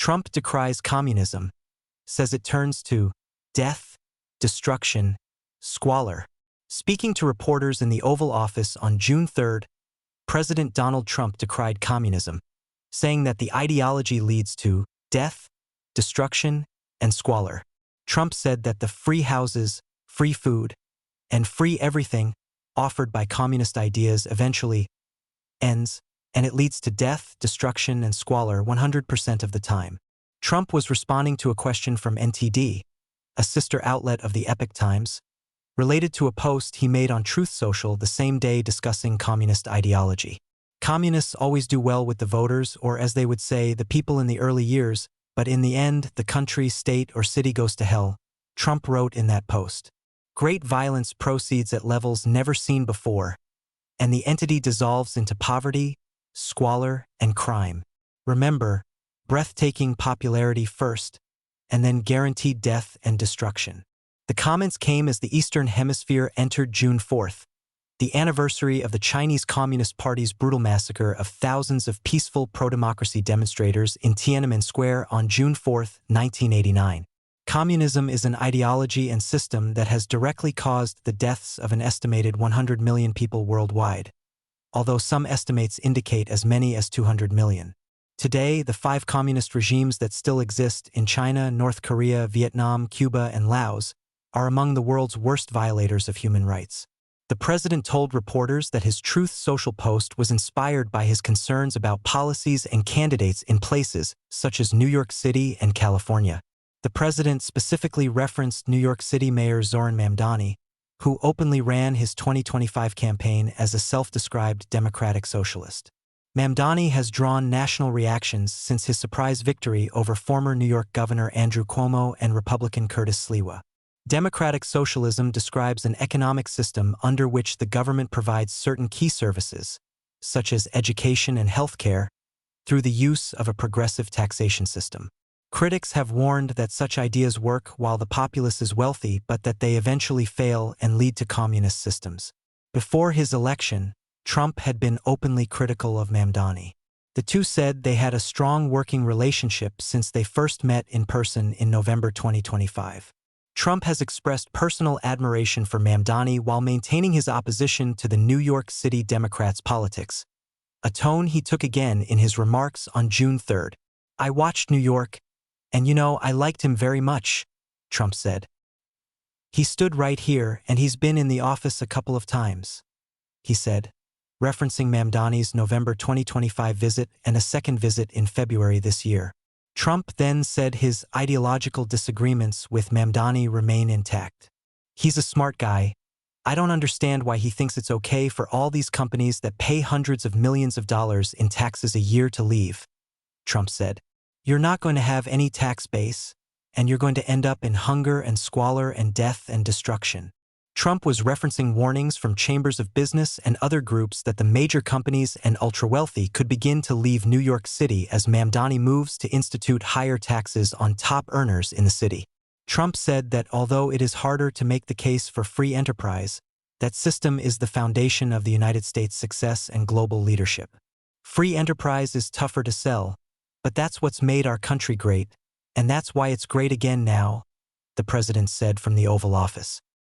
Trump decries communism, says it turns to death, destruction, squalor. Speaking to reporters in the Oval Office on June 3, President Donald Trump decried communism, saying that the ideology leads to death, destruction, and squalor. Trump said that the free houses, free food, and free everything offered by communist ideas eventually ends, and it leads to death, destruction, and squalor 100% of the time. Trump was responding to a question from NTD, a sister outlet of the Epoch Times, related to a post he made on Truth Social the same day discussing communist ideology. Communists always do well with the voters, or as they would say, the people in the early years, but in the end, the country, state, or city goes to hell, Trump wrote in that post. Great violence proceeds at levels never seen before, and the entity dissolves into poverty, squalor, and crime. Remember, breathtaking popularity first, and then guaranteed death and destruction. The comments came as the Eastern Hemisphere entered June 4th, the anniversary of the Chinese Communist Party's brutal massacre of thousands of peaceful pro-democracy demonstrators in Tiananmen Square on June 4, 1989. Communism is an ideology and system that has directly caused the deaths of an estimated 100 million people worldwide, although some estimates indicate as many as 200 million. Today, the 5 communist regimes that still exist in China, North Korea, Vietnam, Cuba, and Laos are among the world's worst violators of human rights. The president told reporters that his Truth Social post was inspired by his concerns about policies and candidates in places such as New York City and California. The president specifically referenced New York City Mayor Zoran Mamdani, who openly ran his 2025 campaign as a self-described democratic socialist. Mamdani has drawn national reactions since his surprise victory over former New York Governor Andrew Cuomo and Republican Curtis Sliwa. Democratic socialism describes an economic system under which the government provides certain key services, such as education and healthcare, through the use of a progressive taxation system. Critics have warned that such ideas work while the populace is wealthy, but that they eventually fail and lead to communist systems. Before his election, Trump had been openly critical of Mamdani. The two said they had a strong working relationship since they first met in person in November 2025. Trump has expressed personal admiration for Mamdani while maintaining his opposition to the New York City Democrats' politics, a tone he took again in his remarks on June 3. "I watched New York, and I liked him very much," Trump said. "He stood right here, and he's been in the office a couple of times," he said, referencing Mamdani's November 2025 visit and a second visit in February this year. Trump then said his ideological disagreements with Mamdani remain intact. "He's a smart guy. I don't understand why he thinks it's okay for all these companies that pay hundreds of millions of dollars in taxes a year to leave," Trump said. "You're not going to have any tax base, and you're going to end up in hunger and squalor and death and destruction." Trump was referencing warnings from chambers of business and other groups that the major companies and ultra-wealthy could begin to leave New York City as Mamdani moves to institute higher taxes on top earners in the city. Trump said that although it is harder to make the case for free enterprise, that system is the foundation of the United States' success and global leadership. "Free enterprise is tougher to sell, but that's what's made our country great, and that's why it's great again now," the president said from the Oval Office.